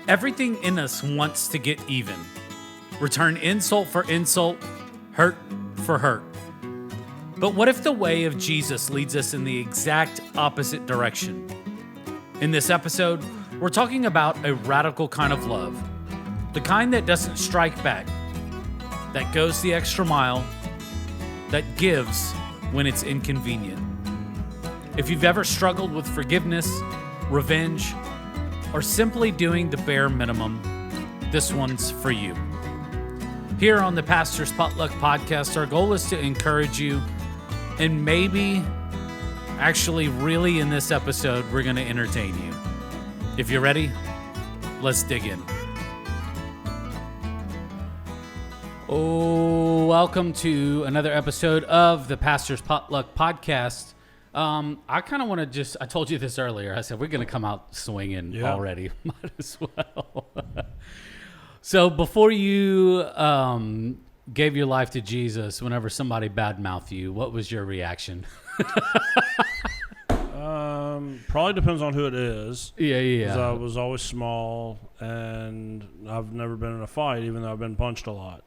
Everything in us wants to get even. Return insult for insult, hurt for hurt. But what if the way of Jesus leads us in the exact opposite direction? In this episode, we're talking about a radical kind of love. The kind that doesn't strike back, that goes the extra mile, that gives when it's inconvenient. If you've ever struggled with forgiveness, revenge, or simply doing the bare minimum, this one's for you. Here on the Pastor's Potluck Podcast, our goal is to encourage you, and maybe, actually really in this episode, we're going to entertain you. If you're ready, let's dig in. Oh, welcome to another episode of the Pastor's Potluck Podcast. I kind of want to I told you this earlier. I said, we're going to come out swinging already. Might as well. So before you gave your life to Jesus, whenever somebody badmouthed you, what was your reaction? Probably depends on who it is. Yeah. 'Cause I was always small, and I've never been in a fight, even though I've been punched a lot.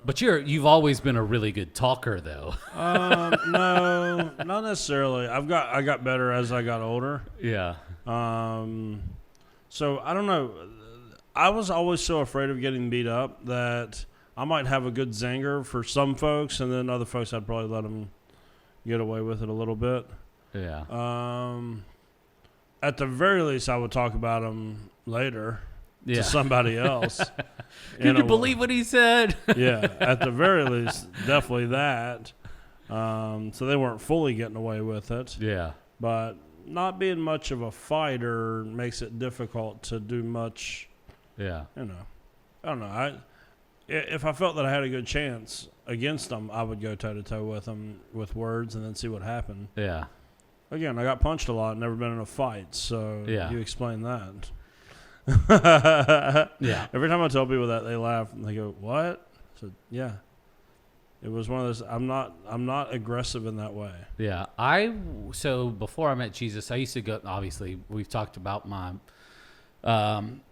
But you've always been a really good talker, though. No, not necessarily. I got better as I got older. Yeah. So I don't know. I was always so afraid of getting beat up that I might have a good zinger for some folks, and then other folks I'd probably let them get away with it a little bit. Yeah. At the very least, I would talk about them later to somebody else. Can you believe what he said? Yeah, at the very least, definitely that. So they weren't fully getting away with it. Yeah. But not being much of a fighter makes it difficult to do much. Yeah. I don't know. If I felt that I had a good chance against them, I would go toe-to-toe with them with words and then see what happened. Yeah. Again, I got punched a lot, never been in a fight, so you explain that. Yeah. Every time I tell people that, they laugh and they go, "What?" So yeah, it was one of those. I'm not aggressive in that way. Yeah. So before I met Jesus, I used to go. Obviously, we've talked about my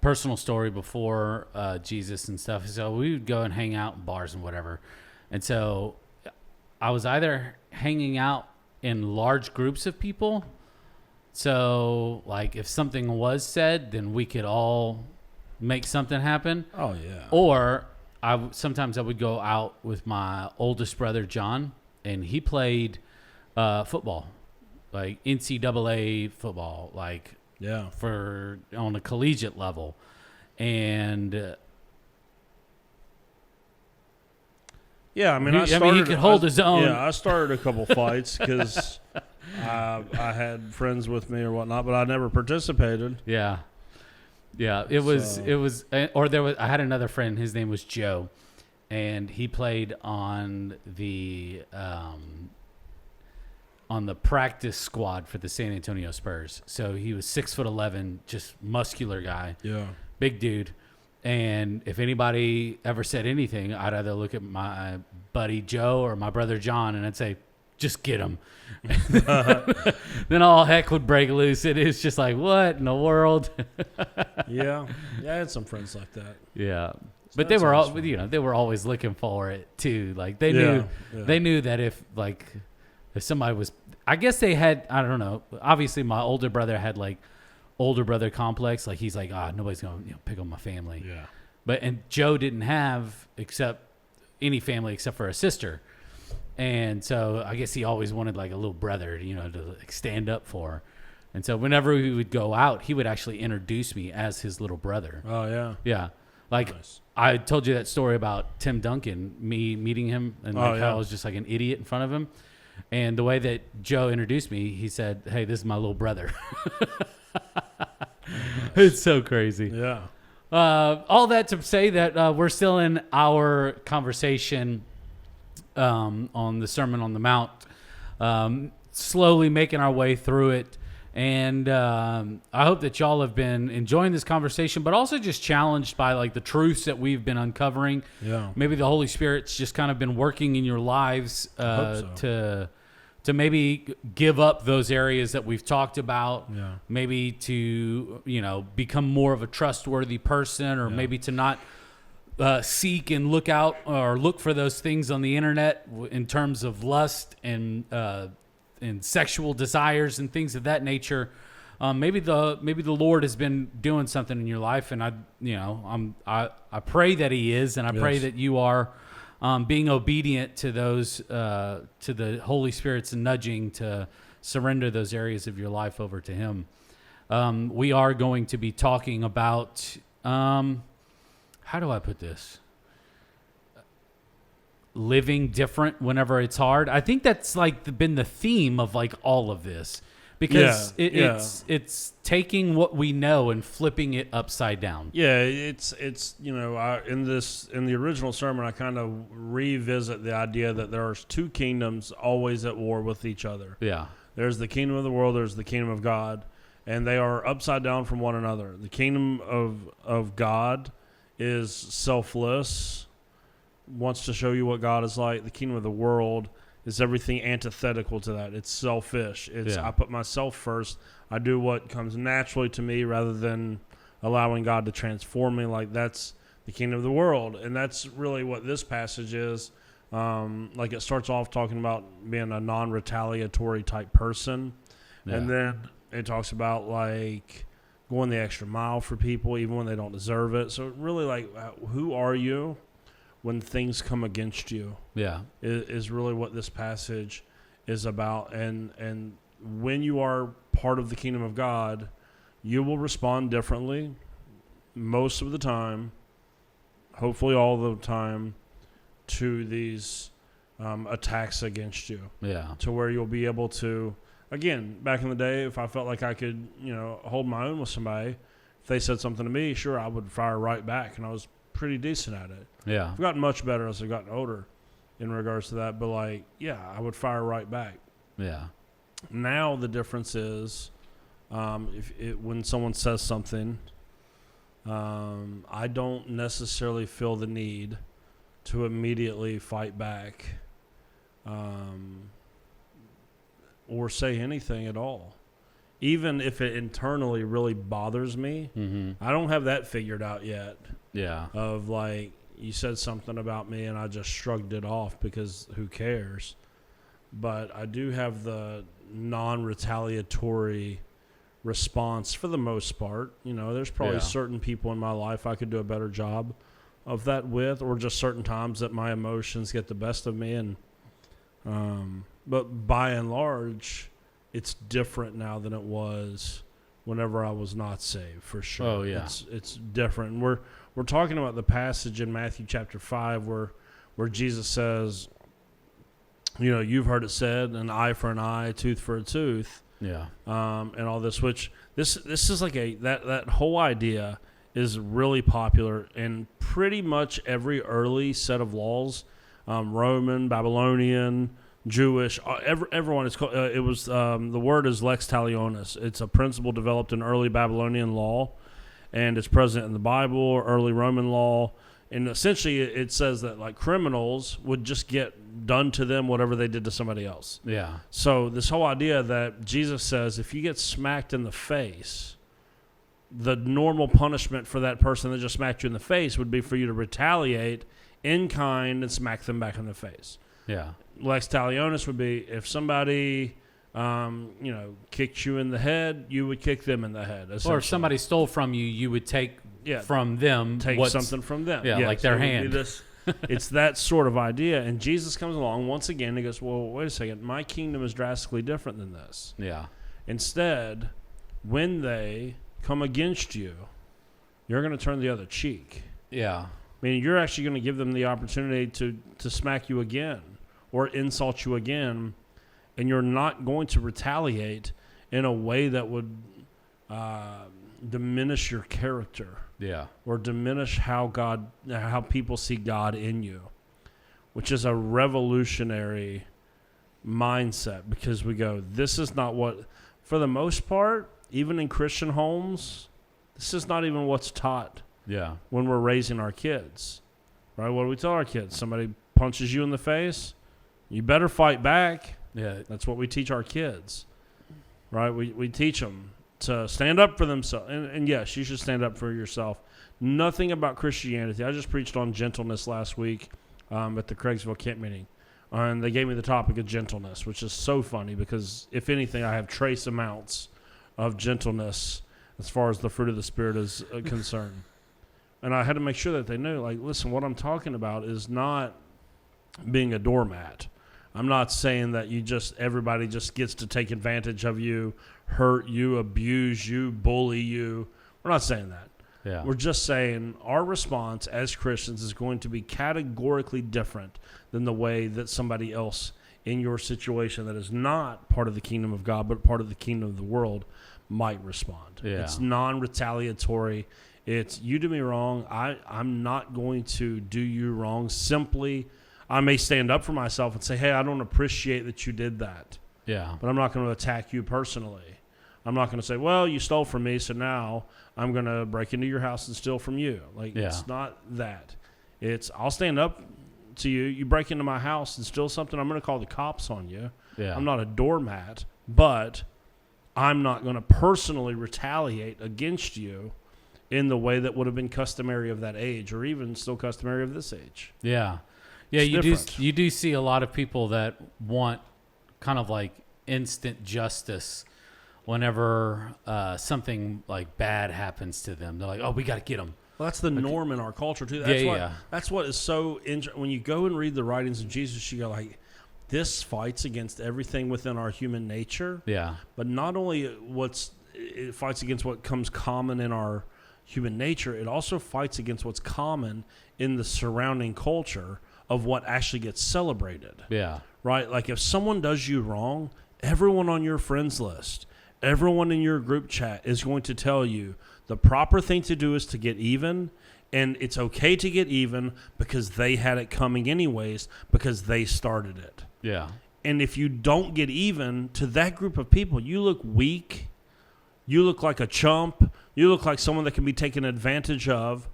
personal story before Jesus and stuff. So we would go and hang out in bars and whatever. And so I was either hanging out in large groups of people. So, like, if something was said, then we could all make something happen. Oh, yeah. Or sometimes I would go out with my oldest brother, John, and he played football, like NCAA football, like on a collegiate level. And yeah, I mean, he could hold his own. Yeah, I started a couple fights because I had friends with me or whatnot, but I never participated. Yeah. It was, I had another friend, his name was Joe, and he played on the practice squad for the San Antonio Spurs. So he was 6'11", just muscular guy. Yeah. Big dude. And if anybody ever said anything, I'd either look at my buddy Joe or my brother John, and I'd say, just get him. Then all heck would break loose. It is just like, what in the world? Yeah, I had some friends like that. Yeah, but they were all, they were always looking for it too. Like they knew that if somebody was, I guess they had, I don't know. Obviously, my older brother had like older brother complex. Like he's like, nobody's gonna pick on my family. Yeah, and Joe didn't have any family except for a sister. And so I guess he always wanted like a little brother, to like stand up for. And so whenever we would go out, he would actually introduce me as his little brother. Oh, yeah. Yeah. Like nice. I told you that story about Tim Duncan, me meeting him and how I was just like an idiot in front of him. And the way that Joe introduced me, he said, "Hey, this is my little brother." It's so crazy. Yeah. All that to say that we're still in our conversation on the Sermon on the Mount, slowly making our way through it. And I hope that y'all have been enjoying this conversation, but also just challenged by like the truths that we've been uncovering. Yeah. Maybe the Holy Spirit's just kind of been working in your lives to to maybe give up those areas that we've talked about, maybe to, become more of a trustworthy person, or maybe to not seek and look out or look for those things on the internet in terms of lust and sexual desires and things of that nature. Maybe the Lord has been doing something in your life, and I pray that He is, and I pray that you are being obedient to those to the Holy Spirit's nudging to surrender those areas of your life over to Him. We are going to be talking about how do I put this? Living different whenever it's hard. I think that's been the theme of all of this. Because it's taking what we know and flipping it upside down. Yeah, it's in the original sermon, I kind of revisit the idea that there's two kingdoms always at war with each other. Yeah. There's the kingdom of the world, there's the kingdom of God, and they are upside down from one another. The kingdom of God is selfless, wants to show you what God is like. The kingdom of the world is everything antithetical to that. It's selfish. I put myself first. I do what comes naturally to me rather than allowing God to transform me. That's the kingdom of the world. And that's really what this passage is. It starts off talking about being a non-retaliatory type person. Yeah. And then it talks about going the extra mile for people even when they don't deserve it. So really who are you when things come against you? Yeah, is really what this passage is about. And when you are part of the kingdom of God, you will respond differently most of the time, hopefully all the time, to these attacks against you. Yeah. To where you'll be able to, again, back in the day, if I felt like I could, hold my own with somebody, if they said something to me, sure, I would fire right back, and I was pretty decent at it. Yeah. I've gotten much better as I've gotten older in regards to that, but I would fire right back. Yeah. Now the difference is when someone says something, I don't necessarily feel the need to immediately fight back or say anything at all. Even if it internally really bothers me, I don't have that figured out yet. Yeah. Of you said something about me and I just shrugged it off because who cares? But I do have the non-retaliatory response for the most part. There's probably certain people in my life I could do a better job of that with, or just certain times that my emotions get the best of me. And but by and large, it's different now than it was whenever I was not saved, for sure. Oh, yeah. It's different. And we're talking about the passage in Matthew chapter 5 where Jesus says, you've heard it said, an eye for an eye, tooth for a tooth. Yeah. And all this, which this is that whole idea is really popular in pretty much every early set of laws, Roman, Babylonian, Jewish, everyone is called. It was the word is lex talionis. It's a principle developed in early Babylonian law, and it's present in the Bible, early Roman law. And essentially, it says that criminals would just get done to them whatever they did to somebody else. Yeah. So this whole idea that Jesus says if you get smacked in the face, the normal punishment for that person that just smacked you in the face would be for you to retaliate in kind and smack them back in the face. Yeah. Lex talionis would be if somebody, kicked you in the head, you would kick them in the head. Or if somebody stole from you, you would take from them. Take something from them. Yeah, like their hand. It's that sort of idea. And Jesus comes along once again and he goes, well, wait a second. My kingdom is drastically different than this. Yeah. Instead, when they come against you, you're going to turn the other cheek. Yeah. Meaning you're actually going to give them the opportunity to smack you again or insult you again, and you're not going to retaliate in a way that would diminish your character. Yeah. Or diminish how people see God in you, which is a revolutionary mindset, because we go, this is not what, for the most part, even in Christian homes, this is not even what's taught. Yeah. When we're raising our kids, right? What do we tell our kids? Somebody punches you in the face, you better fight back. Yeah. That's what we teach our kids, right? We teach them to stand up for themselves. And yes, you should stand up for yourself. Nothing about Christianity. I just preached on gentleness last week at the Craigsville camp meeting. And they gave me the topic of gentleness, which is so funny because, if anything, I have trace amounts of gentleness as far as the fruit of the Spirit is concerned. And I had to make sure that they knew, like, listen, what I'm talking about is not being a doormat. I'm not saying that everybody just gets to take advantage of you, hurt you, abuse you, bully you. We're not saying that. Yeah. We're just saying our response as Christians is going to be categorically different than the way that somebody else in your situation that is not part of the kingdom of God but part of the kingdom of the world might respond. Yeah. It's non-retaliatory. It's, you do me wrong, I'm not going to do you wrong. Simply, I may stand up for myself and say, hey, I don't appreciate that you did that. Yeah. But I'm not going to attack you personally. I'm not going to say, well, you stole from me, so now I'm going to break into your house and steal from you. Like, It's not that. It's, I'll stand up to you. You break into my house and steal something, I'm going to call the cops on you. Yeah. I'm not a doormat, but I'm not going to personally retaliate against you in the way that would have been customary of that age, or even still customary of this age. Yeah. Yeah, It's you do see a lot of people that want kind of like instant justice whenever something like bad happens to them. They're like, oh, we got to get them. Well, that's the norm in our culture, too. That's what is so interesting. When you go and read the writings of Jesus, you go like, this fights against everything within our human nature. Yeah. But not only it fights against what comes common in our human nature, it also fights against what's common in the surrounding culture of what actually gets celebrated. Yeah. Right? Like, if someone does you wrong, everyone on your friends list, everyone in your group chat is going to tell you the proper thing to do is to get even, and it's okay to get even because they had it coming anyways because they started it. Yeah. And if you don't get even to that group of people, you look weak, you look like a chump, you look like someone that can be taken advantage of.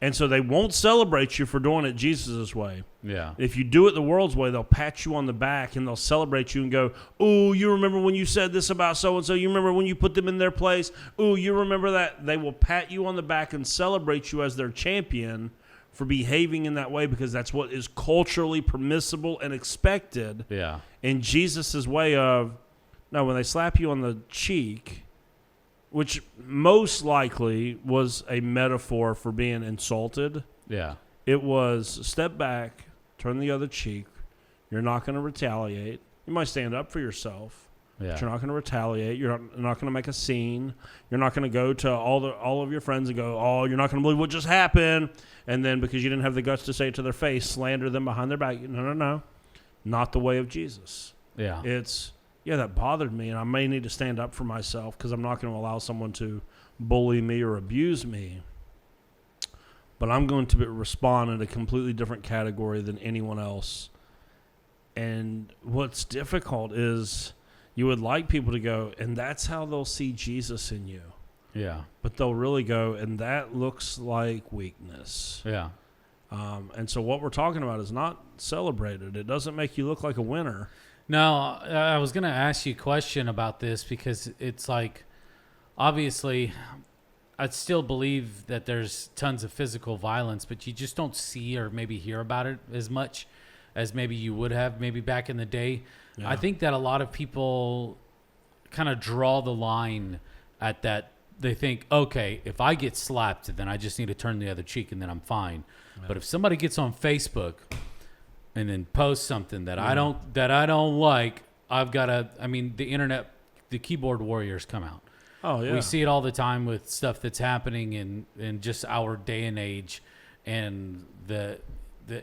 And so they won't celebrate you for doing it Jesus' way. Yeah. If you do it the world's way, they'll pat you on the back and they'll celebrate you and go, oh, you remember when you said this about so-and-so? You remember when you put them in their place? Oh, you remember that? They will pat you on the back and celebrate you as their champion for behaving in that way because that's what is culturally permissible and expected. Yeah. And Jesus' way of, no, when they slap you on the cheek, which most likely was a metaphor for being insulted. Yeah. It was step back, turn the other cheek. You're not going to retaliate. You might stand up for yourself, Yeah. but you're not going to retaliate. You're not going to make a scene. You're not going to go to all of your friends and go, oh, you're not going to believe what just happened. And then because you didn't have the guts to say it to their face, slander them behind their back. No. Not the way of Jesus. Yeah. It's, yeah, that bothered me, and I may need to stand up for myself because I'm not going to allow someone to bully me or abuse me. But I'm going to respond in a completely different category than anyone else. And what's difficult is you would like people to go, and that's how they'll see Jesus in you. Yeah. But they'll really go, and that looks like weakness. Yeah. And so what we're talking about is not celebrated. It doesn't make you look like a winner. No, I was going to ask you a question about this because it's like, obviously, I still believe that there's tons of physical violence, but you just don't see or maybe hear about it as much as maybe you would have maybe back in the day. Yeah. I think that a lot of people kind of draw the line at that. They think, okay, if I get slapped, then I just need to turn the other cheek and then I'm fine. Yeah. But if somebody gets on Facebook and then post something that I don't like, I've got to, I mean, the internet, the keyboard warriors come out. Oh, yeah. We see it all the time with stuff that's happening in just our day and age, and the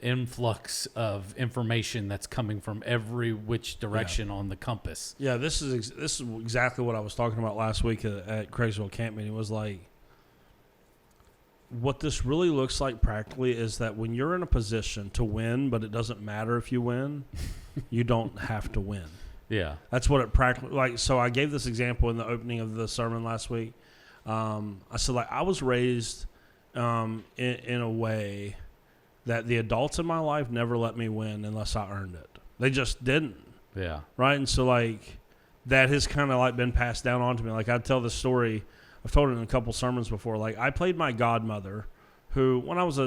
influx of information that's coming from every which direction on the compass. Yeah, this is exactly what I was talking about last week at Craigsville camp meeting. Was like, what this really looks like practically is that when you're in a position to win, but it doesn't matter if you win, you don't have to win. Yeah. That's what it practically, like, so I gave this example in the opening of the sermon last week. I said, like, I was raised in a way that the adults in my life never let me win unless I earned it. They just didn't. Yeah. Right? And so, like, that has kind of, like, been passed down on to me. Like, I tell the story. I've told it in a couple sermons before. Like, I played my godmother, who, when I was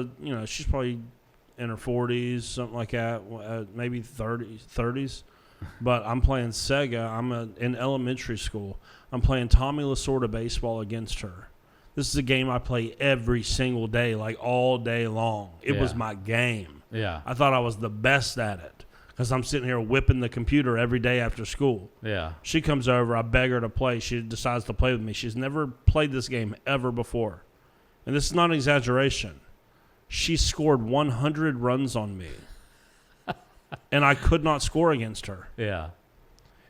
she's probably in her 40s, something like that, maybe 30s. But I'm playing Sega. In elementary school. I'm playing Tommy Lasorda baseball against her. This is a game I play every single day, like all day long. It was my game. Yeah. I thought I was the best at it because I'm sitting here whipping the computer every day after school. Yeah. She comes over. I beg her to play. She decides to play with me. She's never played this game ever before. And this is not an exaggeration. She scored 100 runs on me. And I could not score against her. Yeah.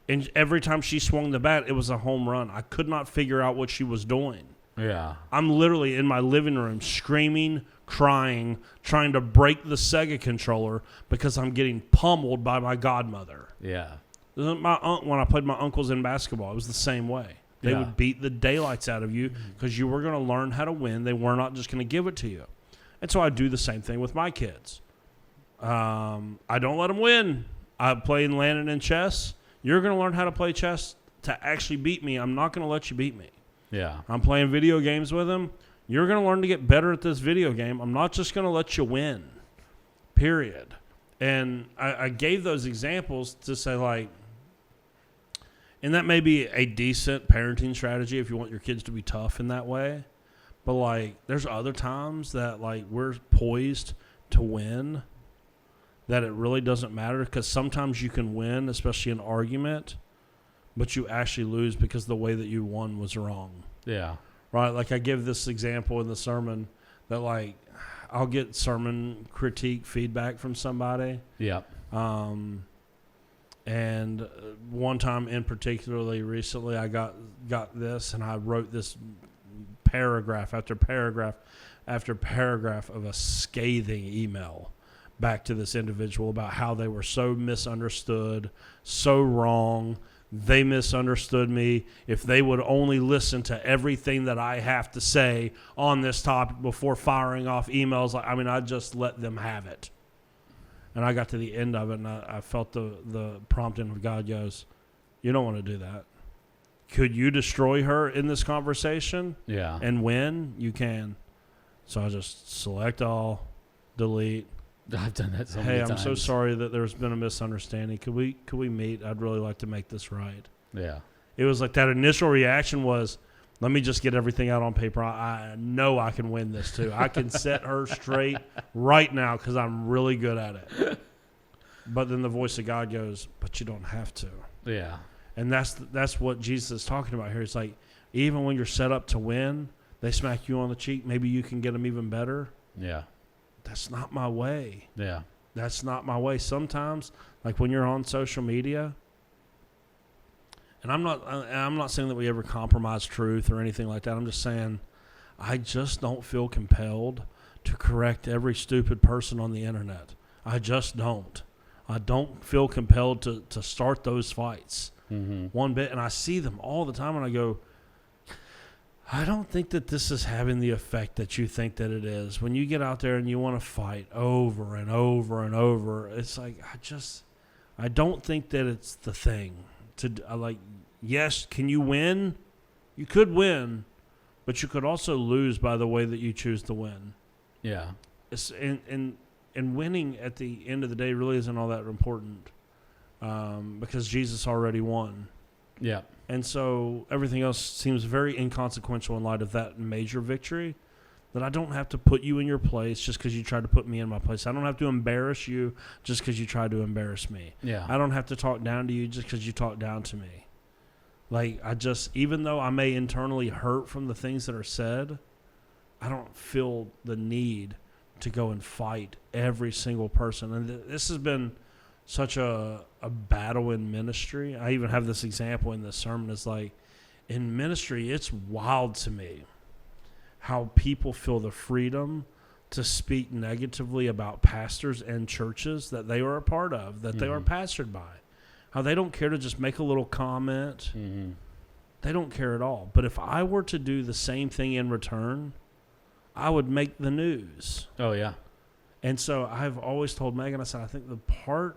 And every time she swung the bat, it was a home run. I could not figure out what she was doing. Yeah. I'm literally in my living room screaming, crying, trying to break the Sega controller because I'm getting pummeled by my godmother. Yeah. When I played my uncles in basketball, it was the same way. They would beat the daylights out of you because you were going to learn how to win. They were not just going to give it to you. And so I do the same thing with my kids. I don't let them win. I play in Landon and chess. You're going to learn how to play chess to actually beat me. I'm not going to let you beat me. Yeah. I'm playing video games with them. You're going to learn to get better at this video game. I'm not just going to let you win, period. And I gave those examples to say, like, and that may be a decent parenting strategy if you want your kids to be tough in that way. But, like, there's other times that, like, we're poised to win, that it really doesn't matter, because sometimes you can win, especially an argument, but you actually lose because the way that you won was wrong. Yeah. Right? Like, I give this example in the sermon that, like, I'll get sermon critique feedback from somebody. Yeah. And one time in particularly recently, I got this, and I wrote this paragraph after paragraph after paragraph of a scathing email back to this individual about how they were so misunderstood, so wrong. They misunderstood me. If they would only listen to everything that I have to say on this topic before firing off emails, I just let them have it. And I got to the end of it, and I felt the prompting of God goes, you don't want to do that. Could you destroy her in this conversation? Yeah. And win? You can. So I just select all, delete. I've done that so many times. Hey, I'm so sorry that there's been a misunderstanding. Could we meet? I'd really like to make this right. Yeah. It was like that initial reaction was, let me just get everything out on paper. I know I can win this too. I can set her straight right now because I'm really good at it. But then the voice of God goes, but you don't have to. Yeah. And that's what Jesus is talking about here. It's like, even when you're set up to win, they smack you on the cheek. Maybe you can get them even better. Yeah. That's not my way. Yeah. That's not my way. Sometimes, like when you're on social media, and I'm not saying that we ever compromise truth or anything like that. I'm just saying I just don't feel compelled to correct every stupid person on the internet. I just don't. I don't feel compelled to start those fights one bit. And I see them all the time, and I go, I don't think that this is having the effect that you think that it is. When you get out there and you want to fight over and over and over, it's like, I don't think that it's the thing. Yes, can you win? You could win, but you could also lose by the way that you choose to win. Yeah. And winning at the end of the day really isn't all that important because Jesus already won. Yeah. And so everything else seems very inconsequential in light of that major victory, that I don't have to put you in your place just because you tried to put me in my place. I don't have to embarrass you just because you tried to embarrass me. Yeah. I don't have to talk down to you just because you talk down to me. Like, even though I may internally hurt from the things that are said, I don't feel the need to go and fight every single person. And this has been such a battle in ministry. I even have this example in this sermon. It's like, in ministry, it's wild to me how people feel the freedom to speak negatively about pastors and churches that they are a part of, that they are pastored by. How they don't care to just make a little comment. They don't care at all. But if I were to do the same thing in return, I would make the news. Oh, yeah. And so I've always told Megan, I said, I think the part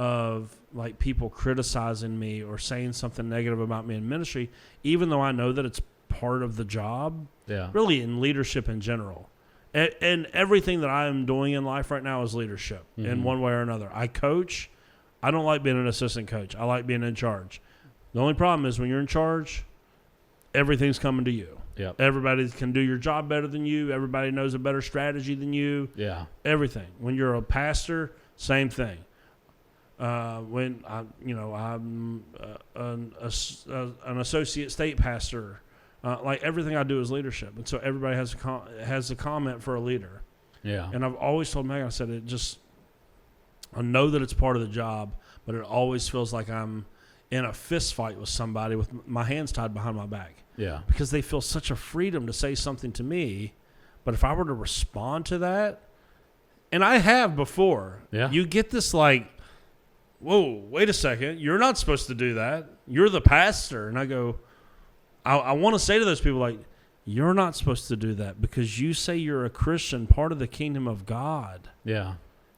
of like people criticizing me or saying something negative about me in ministry, even though I know that it's part of the job. Yeah. Really, in leadership in general. And everything that I am doing in life right now is leadership in one way or another. I coach. I don't like being an assistant coach. I like being in charge. The only problem is when you're in charge, everything's coming to you. Yep. Everybody can do your job better than you. Everybody knows a better strategy than you. Yeah. Everything. When you're a pastor, same thing. When I'm an associate state pastor, like everything I do is leadership, and so everybody has a comment for a leader. Yeah. And I've always told Megan, I said I know that it's part of the job, but it always feels like I'm in a fist fight with somebody with my hands tied behind my back. Yeah. Because they feel such a freedom to say something to me, but if I were to respond to that, and I have before, you get this like, whoa, wait a second, you're not supposed to do that. You're the pastor. And I go, I want to say to those people, like, you're not supposed to do that because you say you're a Christian, part of the kingdom of God. Yeah.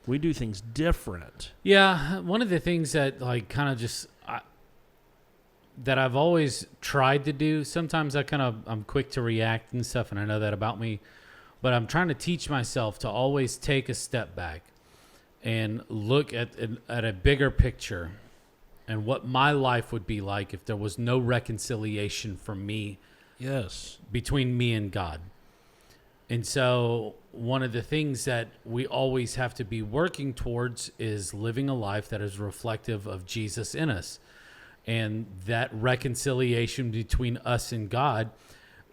We do things different. Yeah. One of the things that like kind of just that I've always tried to do, sometimes I'm quick to react and stuff, and I know that about me, but I'm trying to teach myself to always take a step back and look at a bigger picture and what my life would be like if there was no reconciliation from me. Yes. Between me and God. And so one of the things that we always have to be working towards is living a life that is reflective of Jesus in us. And that reconciliation between us and God,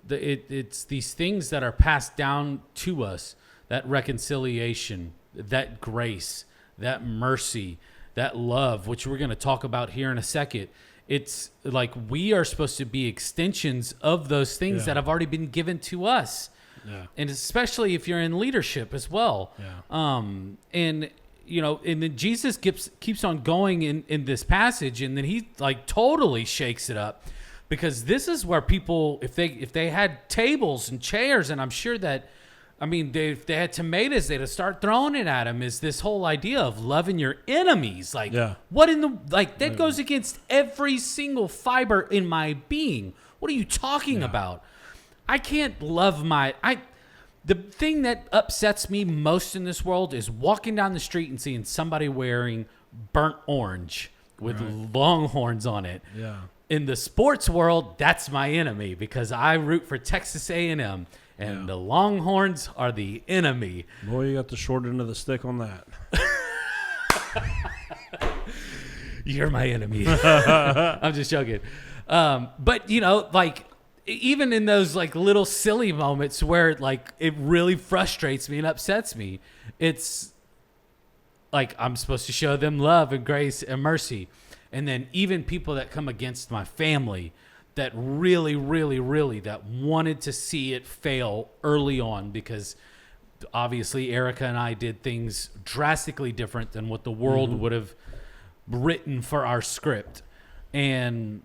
it's these things that are passed down to us, that reconciliation, that grace, that mercy, that love, which we're going to talk about here in a second. It's like we are supposed to be extensions of those things that have already been given to us. Yeah. And especially if you're in leadership as well. Yeah. And then Jesus keeps on going in this passage, and then he like totally shakes it up, because this is where people, if they had tables and chairs, and I'm sure that, I mean, if they had tomatoes, they'd start throwing it at him, is this whole idea of loving your enemies. Like, what in the, like, that goes against every single fiber in my being. What are you talking about? I can't love the thing that upsets me most in this world is walking down the street and seeing somebody wearing burnt orange with Longhorns on it. Yeah. In the sports world, that's my enemy because I root for Texas A&M, and the Longhorns are the enemy. Boy, you got the short end of the stick on that. You're my enemy. I'm just joking. But, like, even in those like little silly moments where like it really frustrates me and upsets me, it's like I'm supposed to show them love and grace and mercy. And then even people that come against my family that really, really, really that wanted to see it fail early on, because obviously Erica and I did things drastically different than what the world would have written for our script. And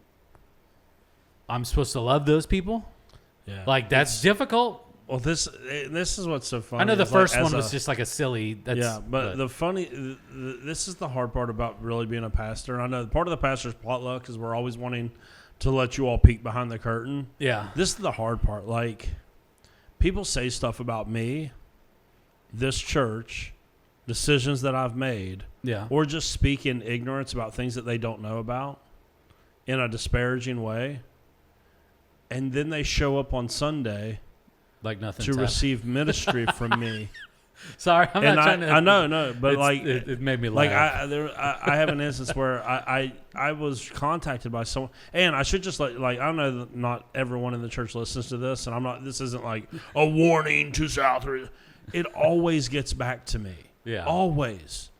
I'm supposed to love those people? Yeah. Like, that's difficult. Well, this is what's so funny. I know the first one was just like a silly. But this is the hard part about really being a pastor. And I know part of the pastor's potluck is we're always wanting to let you all peek behind the curtain. Yeah. This is the hard part. Like, people say stuff about me, this church, decisions that I've made, or just speak in ignorance about things that they don't know about in a disparaging way. And then they show up on Sunday like nothing to receive ministry from me. Sorry, I'm not trying to. I know, but like it made me like laugh. I have an instance where I was contacted by someone, and I should just like I know that not everyone in the church listens to this, and I'm not. This isn't like a warning to South. It always gets back to me. Yeah, always.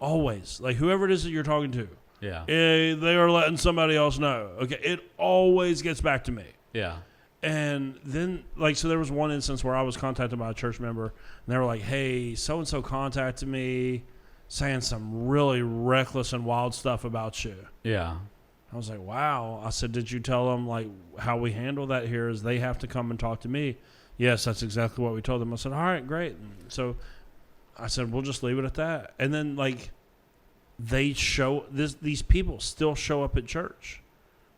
Like whoever it is that you're talking to. Yeah, they are letting somebody else know. Okay, it always gets back to me. Yeah. And then, so there was one instance where I was contacted by a church member, and they were like, hey, so-and-so contacted me saying some really reckless and wild stuff about you. Yeah. I was like, wow. I said, did you tell them, how we handle that here is they have to come and talk to me? Yes, that's exactly what we told them. I said, all right, great. And so I said, we'll just leave it at that. And then, these people still show up at church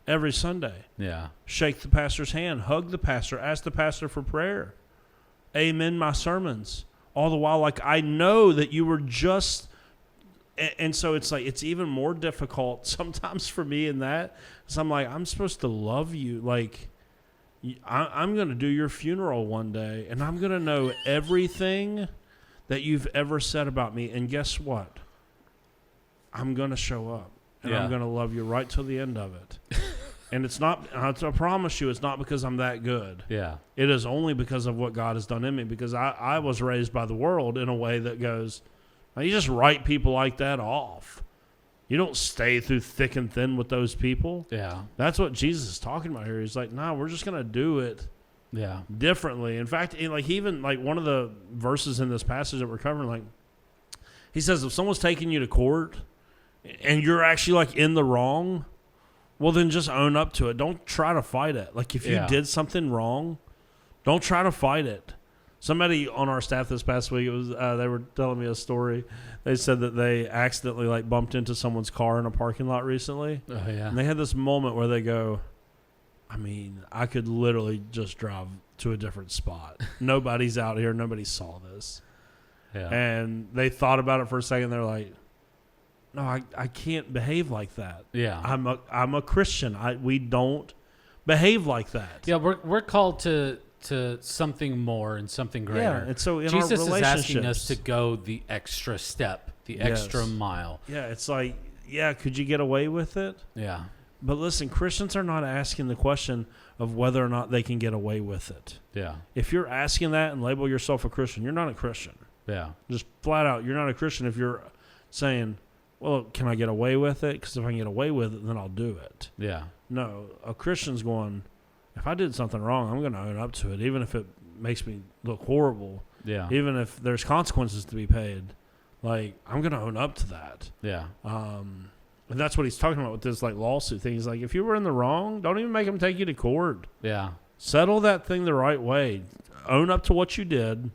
every Sunday. Yeah. Shake the pastor's hand, hug the pastor, ask the pastor for prayer, amen my sermons. All the while, like, I know that you were just, and so it's like, it's even more difficult sometimes for me in that. So I'm like, I'm supposed to love you. Like, I'm going to do your funeral one day, and I'm going to know everything that you've ever said about me. And guess what? I'm going to show up, and I'm going to love you right till the end of it. And it's not, I promise you, it's not because I'm that good. Yeah. It is only because of what God has done in me, because I was raised by the world in a way that goes, you just write people like that off. You don't stay through thick and thin with those people. Yeah. That's what Jesus is talking about here. He's like, no, we're just going to do it differently. In fact, even one of the verses in this passage that we're covering, like, he says, if someone's taking you to court and you're actually like in the wrong, well, then just own up to it. Don't try to fight it. Like, if you did something wrong, don't try to fight it. Somebody on our staff this past week, it was they were telling me a story. They said that they accidentally bumped into someone's car in a parking lot recently. Oh, yeah. And they had this moment where they go, I mean, I could literally just drive to a different spot. Nobody's out here. Nobody saw this. Yeah. And they thought about it for a second. They're like, no, I can't behave like that. Yeah. I'm a Christian. We don't behave like that. Yeah, we're called to something more and something greater. Yeah, and so in Jesus our is relationships, asking us to go the extra step, the extra mile. Yeah, it's like, could you get away with it? Yeah. But listen, Christians are not asking the question of whether or not they can get away with it. Yeah. If you're asking that and label yourself a Christian, you're not a Christian. Yeah. Just flat out, you're not a Christian if you're saying, well, can I get away with it? Because if I can get away with it, then I'll do it. Yeah. No, a Christian's going, if I did something wrong, I'm going to own up to it, even if it makes me look horrible. Yeah. Even if there's consequences to be paid. Like, I'm going to own up to that. Yeah. And that's what he's talking about with this lawsuit thing. He's like, if you were in the wrong, don't even make them take you to court. Yeah. Settle that thing the right way. Own up to what you did.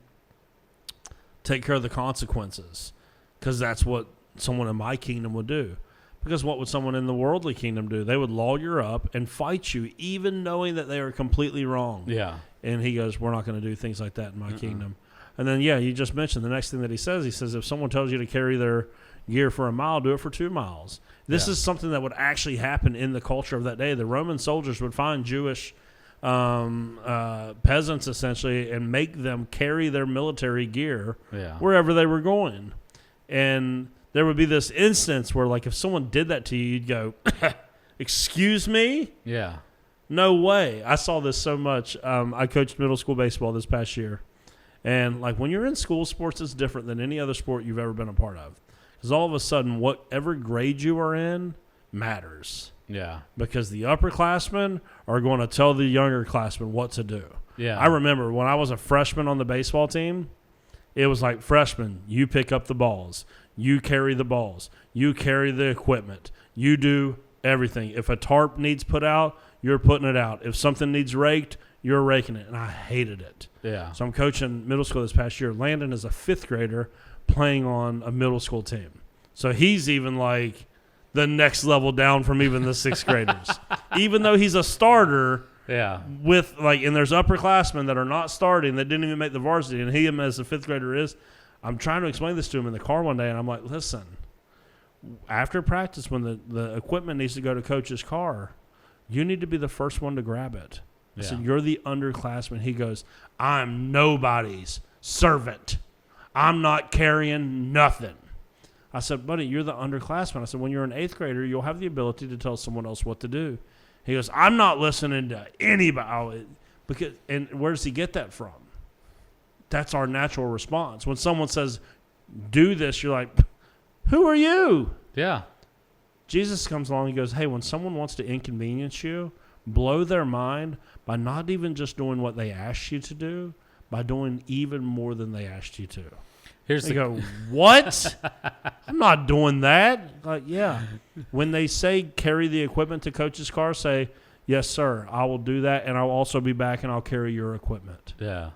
Take care of the consequences. Because that's what someone in my kingdom would do. Because what would someone in the worldly kingdom do? They would lawyer up and fight you, even knowing that they are completely wrong. Yeah. And he goes, we're not going to do things like that in my kingdom. And then, you just mentioned the next thing that he says, if someone tells you to carry their gear for a mile, do it for 2 miles. This is something that would actually happen in the culture of that day. The Roman soldiers would find Jewish peasants, essentially, and make them carry their military gear wherever they were going. And there would be this instance where, if someone did that to you, you'd go, excuse me? Yeah. No way. I saw this so much. I coached middle school baseball this past year. And, when you're in school sports, it's different than any other sport you've ever been a part of. Because all of a sudden, whatever grade you are in matters. Yeah. Because the upperclassmen are going to tell the younger classmen what to do. Yeah. I remember when I was a freshman on the baseball team, it was like, freshman, you pick up the balls. You carry the balls. You carry the equipment. You do everything. If a tarp needs put out, you're putting it out. If something needs raked, you're raking it. And I hated it. Yeah. So I'm coaching middle school this past year. Landon is a 5th grader playing on a middle school team. So he's even the next level down from even the 6th graders. Even though he's a starter. Yeah. With and there's upperclassmen that are not starting that didn't even make the varsity, and he, as a 5th grader, is. I'm trying to explain this to him in the car one day, and I'm like, listen, after practice, when the equipment needs to go to coach's car, you need to be the first one to grab it. I said, you're the underclassman. He goes, I'm nobody's servant. I'm not carrying nothing. I said, buddy, you're the underclassman. I said, when you're an 8th grader, you'll have the ability to tell someone else what to do. He goes, I'm not listening to anybody. And where does he get that from? That's our natural response. When someone says, do this, you're like, who are you? Yeah. Jesus comes along and goes, hey, when someone wants to inconvenience you, blow their mind by not even just doing what they asked you to do, by doing even more than they asked you to. They go, what? I'm not doing that. Yeah. When they say carry the equipment to coach's car, say, yes, sir, I will do that, and I'll also be back and I'll carry your equipment. Yeah.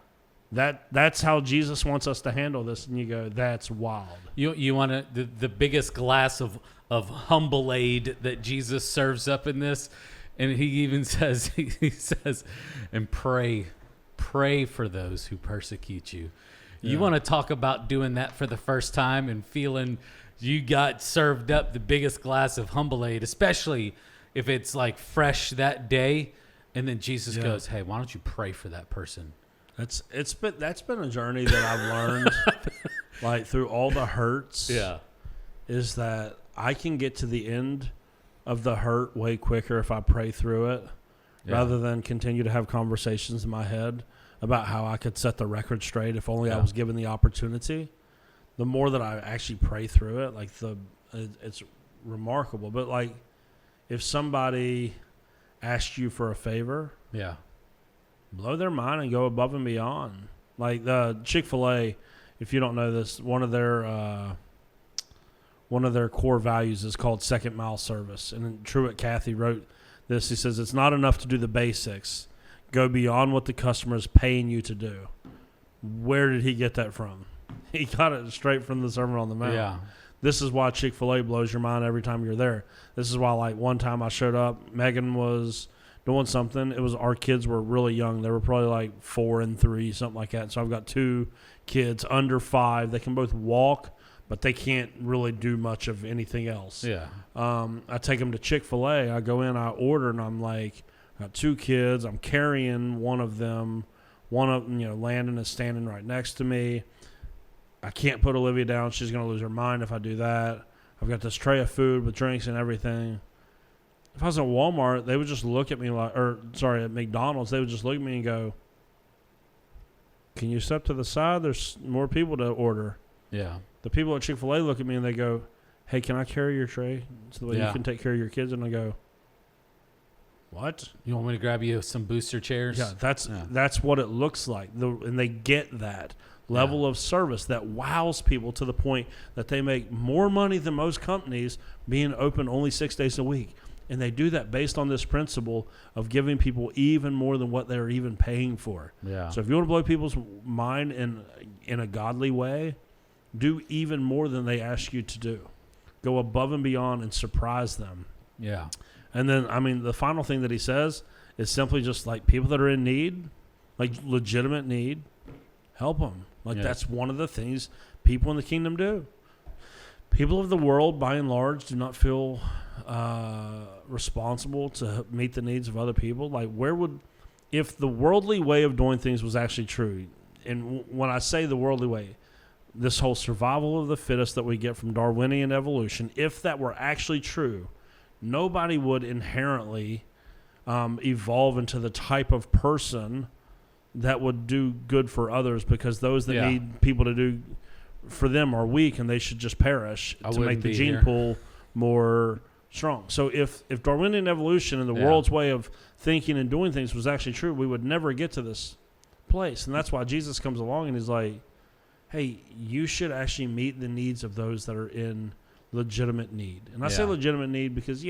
That's how Jesus wants us to handle this. And you go, that's wild. You want the biggest glass of humble aid that Jesus serves up in this, and he even says he says, and pray for those who persecute you. You want to talk about doing that for the first time and feeling you got served up the biggest glass of humble aid, especially if it's like fresh that day, and then Jesus goes, "Hey, why don't you pray for that person?" That's been a journey that I've learned, like through all the hurts. Yeah, is that I can get to the end of the hurt way quicker if I pray through it, rather than continue to have conversations in my head about how I could set the record straight if only I was given the opportunity. The more that I actually pray through it, like it's remarkable. But like, if somebody asks you for a favor, blow their mind and go above and beyond. Like the Chick-fil-A, if you don't know this, one of their core values is called second mile service. And Truett Cathy wrote this. He says, "It's not enough to do the basics. Go beyond what the customer is paying you to do." Where did he get that from? He got it straight from the Sermon on the Mount. Yeah. This is why Chick-fil-A blows your mind every time you're there. This is why, like, one time I showed up, Megan was doing something. It was our kids were really young. They were probably like 4 and 3, something like that. So I've got 2 kids under 5. They can both walk, but they can't really do much of anything else. Yeah. I take them to Chick-fil-A. I go in, I order, and I'm like, I got 2 kids. I'm carrying one of them. One of them, Landon is standing right next to me. I can't put Olivia down. She's going to lose her mind if I do that. I've got this tray of food with drinks and everything. If I was at Walmart, they would just look at me at McDonald's, they would just look at me and go, "Can you step to the side? There's more people to order." Yeah. The people at Chick-fil-A look at me and they go, "Hey, can I carry your tray so that way you can take care of your kids?" And I go, "What? You want me to grab you some booster chairs?" Yeah, that's what it looks like. And they get that level of service that wows people to the point that they make more money than most companies being open only 6 days a week. And they do that based on this principle of giving people even more than what they're even paying for. Yeah. So if you want to blow people's mind in a godly way, do even more than they ask you to do. Go above and beyond and surprise them. Yeah. And then, the final thing that he says is simply just like people that are in need, like legitimate need, help them. That's one of the things people in the kingdom do. People of the world, by and large, do not feel responsible to meet the needs of other people. Like, if the worldly way of doing things was actually true, and when I say the worldly way, this whole survival of the fittest that we get from Darwinian evolution, if that were actually true, nobody would inherently evolve into the type of person that would do good for others, because those that need people to do for them are weak and they should just perish to make the gene pool more strong. So if Darwinian evolution and the world's way of thinking and doing things was actually true, we would never get to this place. And that's why Jesus comes along and he's like, "Hey, you should actually meet the needs of those that are in legitimate need." And I say legitimate need because,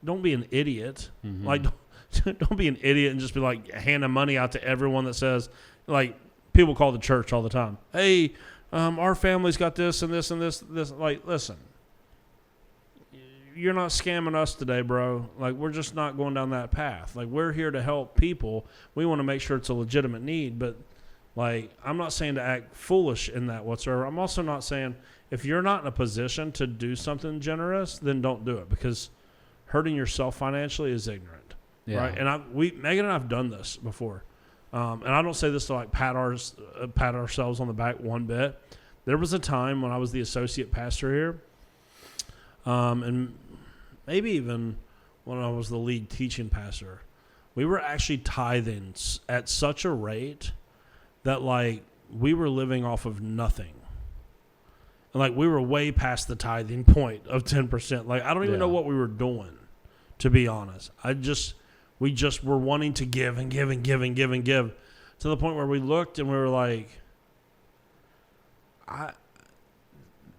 don't be an idiot. Mm-hmm. Like, don't be an idiot and just be like handing money out to everyone that says, like, people call the church all the time, "Hey, our family's got this and this and this." Like, listen, you're not scamming us today, bro. Like, we're just not going down that path. Like, we're here to help people. We want to make sure it's a legitimate need, but like, I'm not saying to act foolish in that whatsoever. I'm also not saying if you're not in a position to do something generous, then don't do it, because hurting yourself financially is ignorant. Yeah. Right. And Megan and I have done this before. And I don't say this to like pat ourselves on the back one bit. There was a time when I was the associate pastor here, and maybe even when I was the lead teaching pastor, we were actually tithing at such a rate that like we were living off of nothing. And like we were way past the tithing point of 10%. Like I don't even know what we were doing, to be honest. We just were wanting to give and give and give and give and give, to the point where we looked and we were like,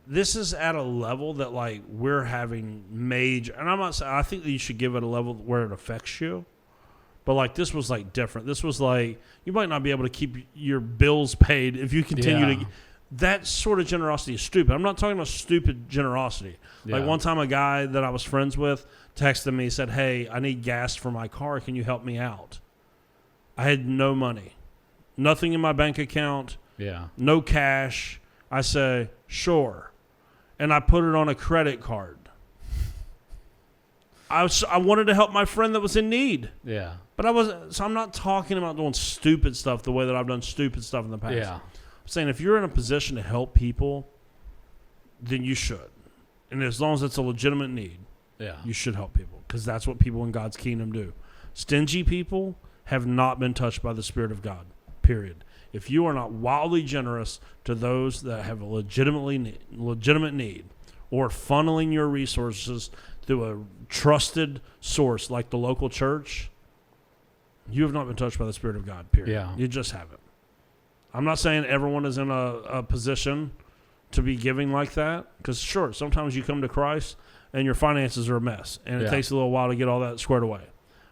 this is at a level that like we're having major, and I'm not saying, I think that you should give it a level where it affects you, But like this was like different. This was like you might not be able to keep your bills paid if you continue to. That sort of generosity is stupid. I'm not talking about stupid generosity. Yeah. Like one time, a guy that I was friends with texted me, said, "Hey, I need gas for my car. Can you help me out?" I had no money, nothing in my bank account, no cash. I say, "Sure," and I put it on a credit card. I wanted to help my friend that was in need. Yeah. But I wasn't. So I'm not talking about doing stupid stuff the way that I've done stupid stuff in the past. Yeah. I'm saying if you're in a position to help people, then you should. And as long as it's a legitimate need, you should help people, because that's what people in God's kingdom do. Stingy people have not been touched by the Spirit of God, period. If you are not wildly generous to those that have a legitimate need, or funneling your resources through a trusted source like the local church, you have not been touched by the Spirit of God, period. Yeah. You just haven't. I'm not saying everyone is in a position to be giving like that, because sure, sometimes you come to Christ and your finances are a mess, and it takes a little while to get all that squared away.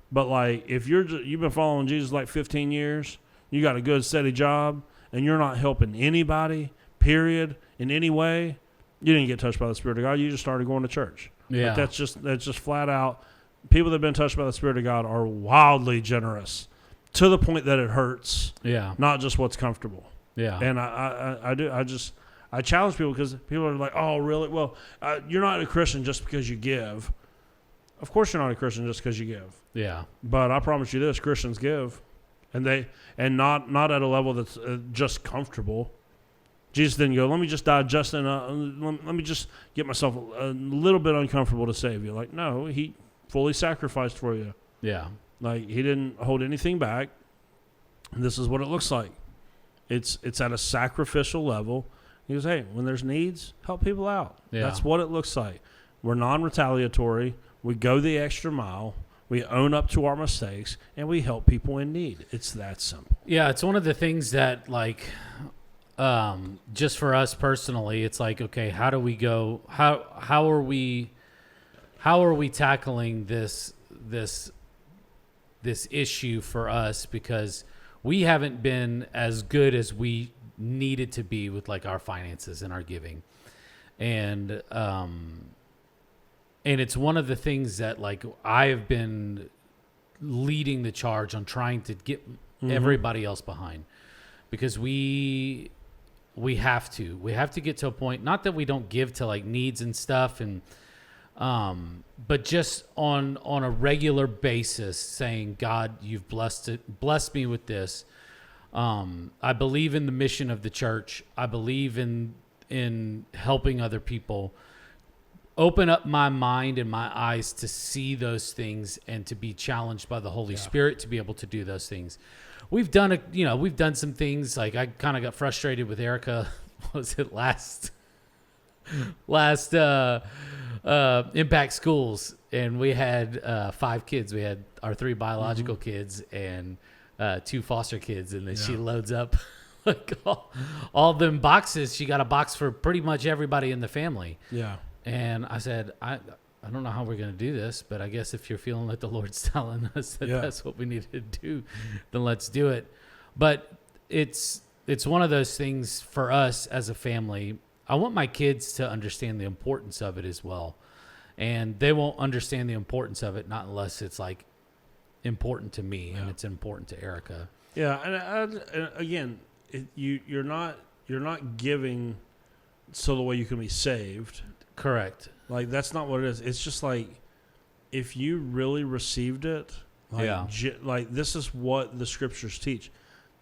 But like if you've been following Jesus like 15 years, you got a good steady job, and you're not helping anybody, period, in any way, you didn't get touched by the Spirit of God. You just started going to church. Yeah. Like that's just flat out. People that have been touched by the Spirit of God are wildly generous to the point that it hurts. Yeah. Not just what's comfortable. Yeah. And I challenge people, because people are like, "Oh, really? Well, you're not a Christian just because you give." Of course, you're not a Christian just because you give. Yeah. But I promise you this: Christians give, and not at a level that's just comfortable. Jesus didn't go, "Let me just digest and let me just get myself a little bit uncomfortable to save you." Like, no, he fully sacrificed for you. Yeah. Like, he didn't hold anything back. And this is what it looks like. It's at a sacrificial level. He goes, "Hey, when there's needs, help people out." Yeah. That's what it looks like. We're non-retaliatory. We go the extra mile. We own up to our mistakes, and we help people in need. It's that simple. Yeah, it's one of the things that, like, just for us personally, it's like, okay, how do we go? How are we tackling this issue for us, because we haven't been as good as we needed to be with like our finances and our giving, and it's one of the things that like I have been leading the charge on trying to get everybody else behind, because we have to get to a point, not that we don't give to like needs and stuff, and but just on a regular basis saying, "God, you've blessed me with this. I believe in the mission of the church. I believe in helping other people. Open up my mind and my eyes to see those things and to be challenged by the Holy Spirit to be able to do those things." We've done some things. Like I kind of got frustrated with Erica. What was it last Impact Schools, and we had 5 kids. We had our 3 biological kids and 2 foster kids, and then she loads up like all them boxes. She got a box for pretty much everybody in the family. Yeah. And I said, I don't know how we're going to do this, but I guess if you're feeling like the Lord's telling us that that's what we need to do, then let's do it. But it's one of those things for us as a family. I want my kids to understand the importance of it as well. And they won't understand the importance of it, not unless it's like important to me and it's important to Erica. Yeah. And again, you're not giving so the way you can be saved. Correct. Like, that's not what it is. It's just like, if you really received it, like this is what the scriptures teach.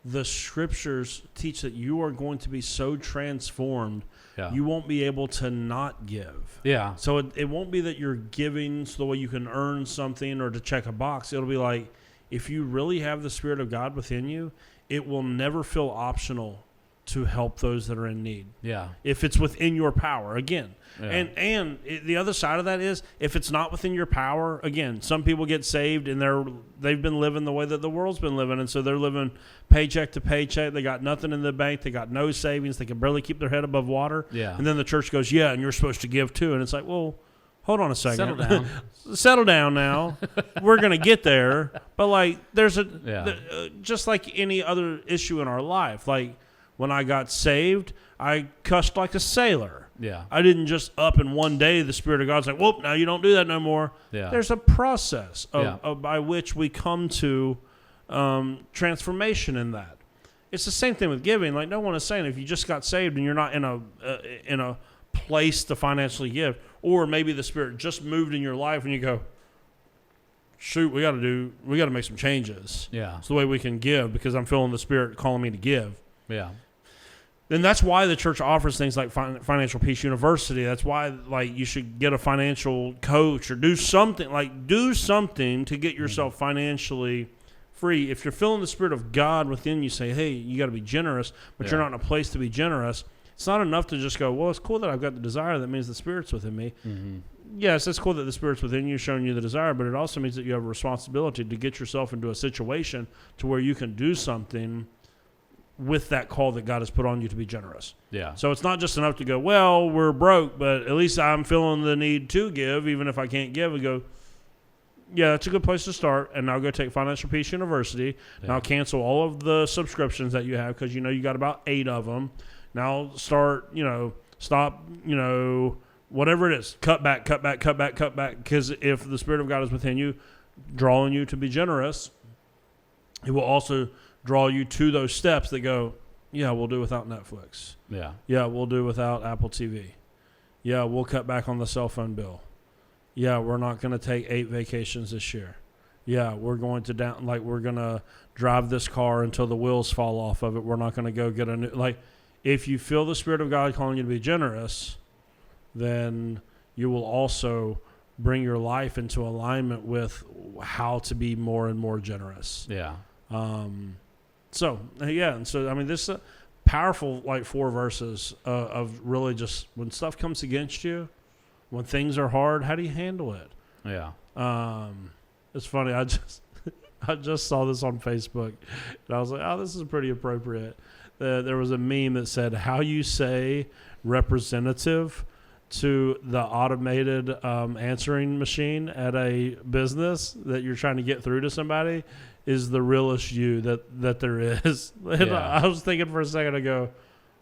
The scriptures teach that you are going to be so transformed, you won't be able to not give. Yeah. So it won't be that you're giving so the way you can earn something or to check a box. It'll be like, if you really have the Spirit of God within you, it will never feel optional to help those that are in need. Yeah. If it's within your power, again. Yeah. And the other side of that is, if it's not within your power, again, some people get saved and they've been living the way that the world's been living, and so they're living paycheck to paycheck. They got nothing in the bank. They got no savings. They can barely keep their head above water. Yeah. And then the church goes, "Yeah, and you're supposed to give too." And it's like, well, hold on a second. Settle down. Settle down now. We're going to get there. But, like, there's just like any other issue in our life. Like, when I got saved, I cussed like a sailor. Yeah. I didn't just up in one day, the Spirit of God's like, whoop, now you don't do that no more. Yeah. There's a process by which we come to transformation in that. It's the same thing with giving. Like, no one is saying if you just got saved and you're not in a place to financially give, or maybe the Spirit just moved in your life and you go, shoot, we got to make some changes. Yeah. It's the way we can give because I'm feeling the Spirit calling me to give. Yeah. Then that's why the church offers things like Financial Peace University. That's why, like, you should get a financial coach or do something to get yourself financially free. If you're feeling the Spirit of God within you, say, hey, you got to be generous, but you're not in a place to be generous. It's not enough to just go, well, it's cool that I've got the desire. That means the Spirit's within me. Mm-hmm. Yes, it's cool that the Spirit's within you, showing you the desire, but it also means that you have a responsibility to get yourself into a situation to where you can do something with that call that God has put on you to be generous. Yeah. So it's not just enough to go, well, we're broke, but at least I'm feeling the need to give, even if I can't give. And go, yeah, that's a good place to start. And now go take Financial Peace University. Yeah. Now cancel all of the subscriptions that you have because you know you got about 8 of them. Now start, stop, whatever it is. Cut back. Because if the Spirit of God is within you, drawing you to be generous, it will also draw you to those steps that go, yeah, we'll do without Netflix. Yeah. Yeah, we'll do without Apple TV. Yeah, we'll cut back on the cell phone bill. Yeah, we're not going to take 8 vacations this year. Yeah, we're going to we're going to drive this car until the wheels fall off of it. We're not going to go get a new, if you feel the Spirit of God calling you to be generous, then you will also bring your life into alignment with how to be more and more generous. Yeah. So I mean, this is a powerful, 4 verses of really just when stuff comes against you, when things are hard, how do you handle it? Yeah. It's funny. I just saw this on Facebook, and I was like, oh, this is pretty appropriate. There was a meme that said, how you say representative to the automated answering machine at a business that you're trying to get through to somebody is the realest you that there is. And I was thinking for a second, I go,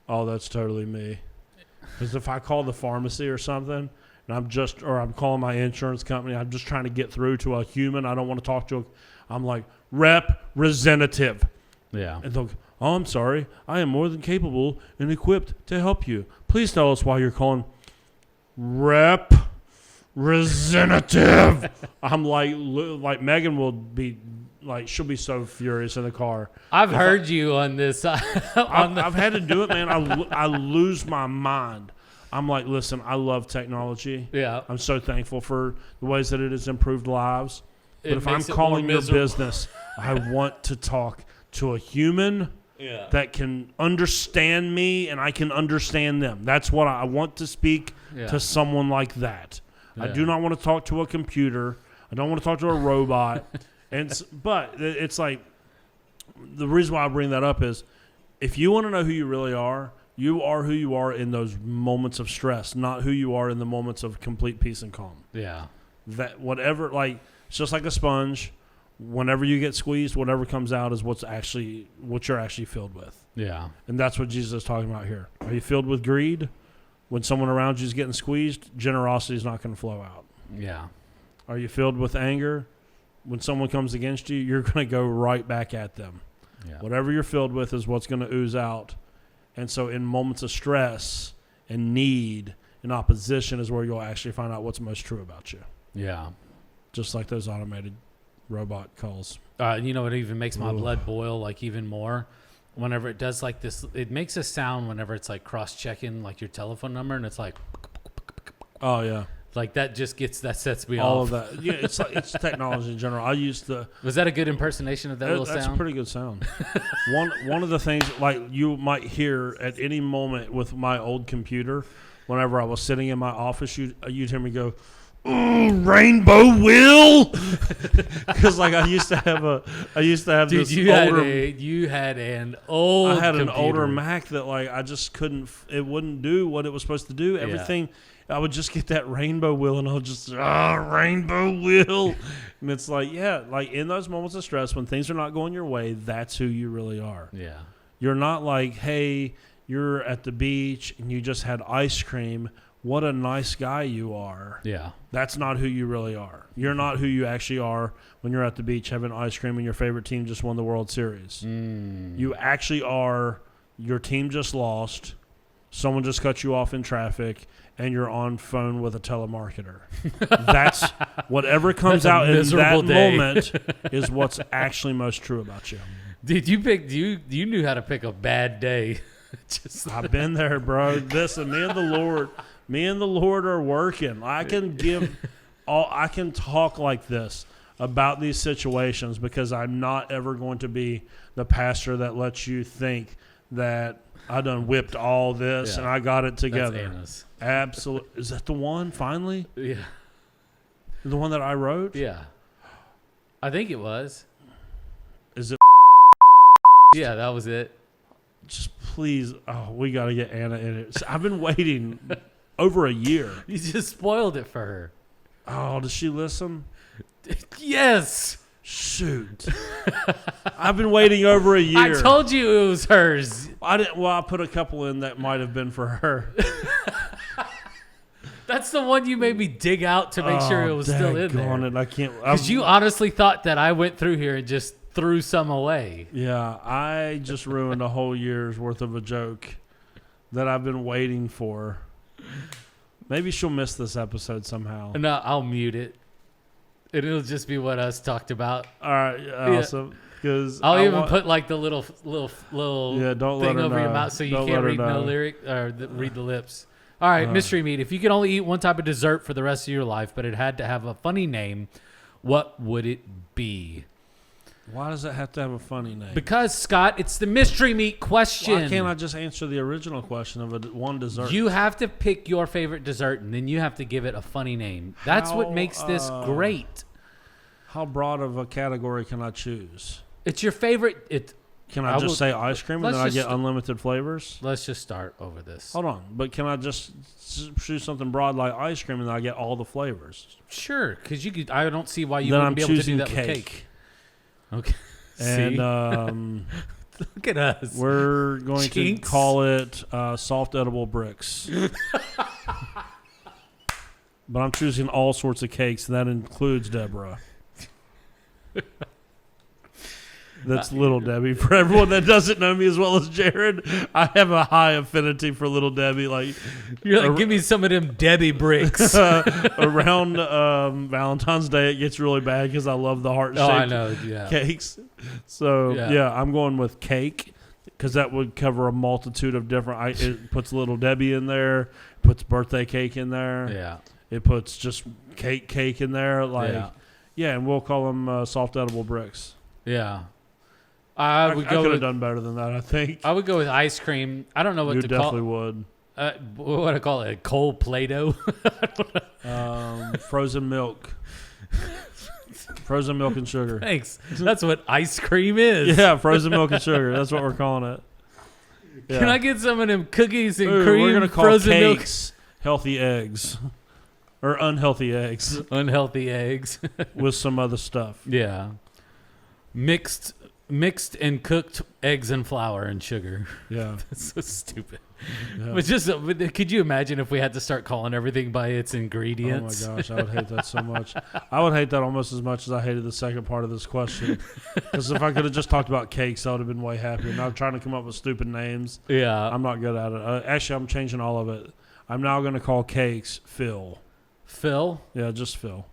oh, that's totally me. Because if I call the pharmacy or something, and I'm calling my insurance company, I'm just trying to get through to a human. I don't want to talk to I'm like, representative. Yeah. And they'll go, oh, I'm sorry. I am more than capable and equipped to help you. Please tell us why you're calling representative. I'm like Megan will be she'll be so furious in the car. I've heard you on this. I've had to do it, man. I lose my mind. I'm like, listen, I love technology. Yeah. I'm so thankful for the ways that it has improved lives. But if I'm calling your business, I want to talk to a human that can understand me and I can understand them. That's what I want to speak to someone like that. Yeah. I do not want to talk to a computer. I don't want to talk to a robot. But it's like the reason why I bring that up is if you want to know who you really are, you are who you are in those moments of stress, not who you are in the moments of complete peace and calm. Yeah. That whatever, it's just like a sponge. Whenever you get squeezed, whatever comes out is what you're actually filled with. Yeah. And that's what Jesus is talking about here. Are you filled with greed? When someone around you is getting squeezed, generosity is not going to flow out. Yeah. Are you filled with anger? When someone comes against you, you're going to go right back at them. Yeah. Whatever you're filled with is what's going to ooze out. And so in moments of stress and need and opposition is where you'll actually find out what's most true about you. Yeah. Just like those automated robot calls. It even makes my blood boil even more. Whenever it does this, it makes a sound whenever it's cross-checking your telephone number and it's oh yeah. That sets me all off. All of that. Yeah, it's technology in general. I used to. Was that a good impersonation of that little sound? That's a pretty good sound. One of the things you might hear at any moment with my old computer, whenever I was sitting in my office, you'd hear me go, Rainbow Will, because like I used to have Dude, this you older. had an old. I had an computer. older Mac that like I just couldn't. It wouldn't do what it was supposed to do. Everything. I would just get that rainbow wheel, and I'll just rainbow wheel, and it's like like in those moments of stress when things are not going your way, that's who you really are. Yeah. You're not like, hey, you're at the beach and you just had ice cream. What a nice guy you are. Yeah. That's not who you really are. You're not who you actually are when you're at the beach having ice cream and your favorite team just won the World Series. You actually are, your team just lost, someone just cut you off in traffic, and you're on phone with a telemarketer. That's whatever comes out in that moment is what's actually most true about you. Dude, you knew how to pick a bad day. I've been there, bro. Listen, me and the Lord are working. I can talk like this about these situations because I'm not ever going to be the pastor that lets you think that I done whipped all this and I got it together. That's Anna's. Absolutely. Is that the one, finally? Yeah. The one that I wrote? Yeah. I think it was. Is it? Yeah, that was it. Just please. Oh, we got to get Anna in it. I've been waiting over a year. You just spoiled it for her. Oh, does she listen? Yes. Shoot. I've been waiting over a year. I told you it was hers. I didn't. Well, I put a couple in that might have been for her. That's the one you made me dig out to make sure it was still in there. It. I can't. Because you honestly thought that I went through here and just threw some away. Yeah, I just ruined a whole year's worth of a joke that I've been waiting for. Maybe she'll miss this episode somehow. No, I'll mute it. And it'll just be what us talked about. All right, awesome. Because I'll even put like the little don't thing over your mouth so you can't read no lyric or read the lips. All right, mystery meat. If you could only eat one type of dessert for the rest of your life, but it had to have a funny name, what would it be? Why does it have to have a funny name? Because, Scott, it's the mystery meat question. Why can't I just answer the original question of one dessert? You have to pick your favorite dessert, and then you have to give it a funny name. That's what makes this great. How broad of a category can I choose? It's your favorite. Can I just say ice cream and then I get unlimited flavors? Let's just start over this. Hold on. But can I just choose something broad like ice cream and then I get all the flavors? Sure, because I don't see why you wouldn't be able to do that with cake. Okay. And look at us. We're going to call it soft edible bricks. But I'm choosing all sorts of cakes, and that includes Deborah. That's Little Debbie. For everyone that doesn't know me as well as Jared, I have a high affinity for Little Debbie. Like, you're like, give me some of them Debbie bricks. Around Valentine's Day, it gets really bad because I love the heart-shaped cakes. So yeah, I'm going with cake because that would cover a multitude of different. It puts Little Debbie in there, puts birthday cake in there. Yeah, it puts just cake in there. Like, and we'll call them soft edible bricks. Yeah. I could have done better than that, I think. I would go with ice cream. I don't know what to call it. You definitely would. What would I call it? Cold Play-Doh? Frozen milk. Frozen milk and sugar. Thanks. That's what ice cream is. Yeah, frozen milk and sugar. That's what we're calling it. Yeah. Can I get some of them cookies and cream? We're going to call frozen cakes healthy eggs. Or unhealthy eggs. Unhealthy eggs. With some other stuff. Yeah. Mixed and cooked eggs and flour and sugar. Yeah. That's so stupid. Yeah. But could you imagine if we had to start calling everything by its ingredients? Oh my gosh, I would hate that so much. I would hate that almost as much as I hated the second part of this question. Because if I could have just talked about cakes, I would have been way happier. Now I'm trying to come up with stupid names. Yeah. I'm not good at it. Actually, I'm changing all of it. I'm now going to call cakes Phil. Phil? Yeah, just Phil.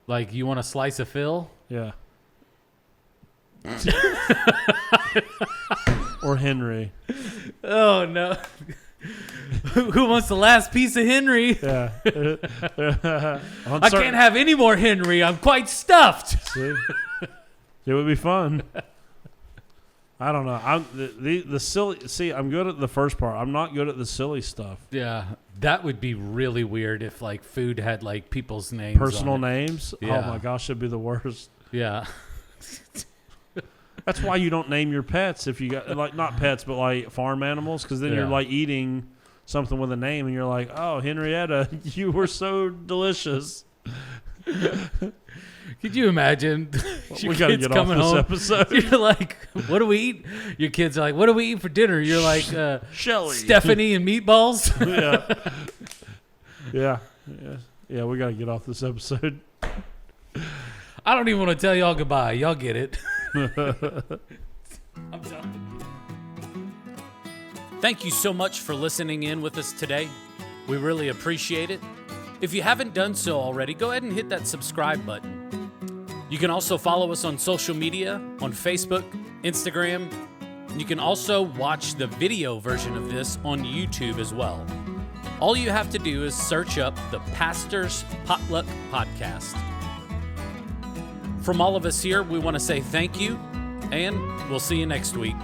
Like, you want a slice of Phil? Yeah. Or Henry. Oh no. Who wants the last piece of Henry? Yeah. I can't have any more Henry. I'm quite stuffed. See? It would be fun. I don't know. I'm the silly. See, I'm good at the first part. I'm not good at the silly stuff. Yeah, that would be really weird if like food had like people's names, Personal on it. names. Yeah. Oh my gosh, it'd be the worst. Yeah. That's why you don't name your pets if you got like not pets but like farm animals, because then you're like eating something with a name and you're like, oh, Henrietta, you were so delicious. Could you imagine? We got to get off this episode. You're like, what do we eat? Your kids are like, what do we eat for dinner? You're like, Shelly, Stephanie and meatballs. Yeah. We got to get off this episode. I don't even want to tell y'all goodbye. Y'all get it. I'm done. Thank you so much for listening in with us today. We really appreciate it. If you haven't done so already, go ahead and hit that subscribe button. You can also follow us on social media, on Facebook, Instagram, and you can also watch the video version of this on YouTube as well. All you have to do is search up the Pastor's Potluck Podcast. From all of us here, we want to say thank you, and we'll see you next week.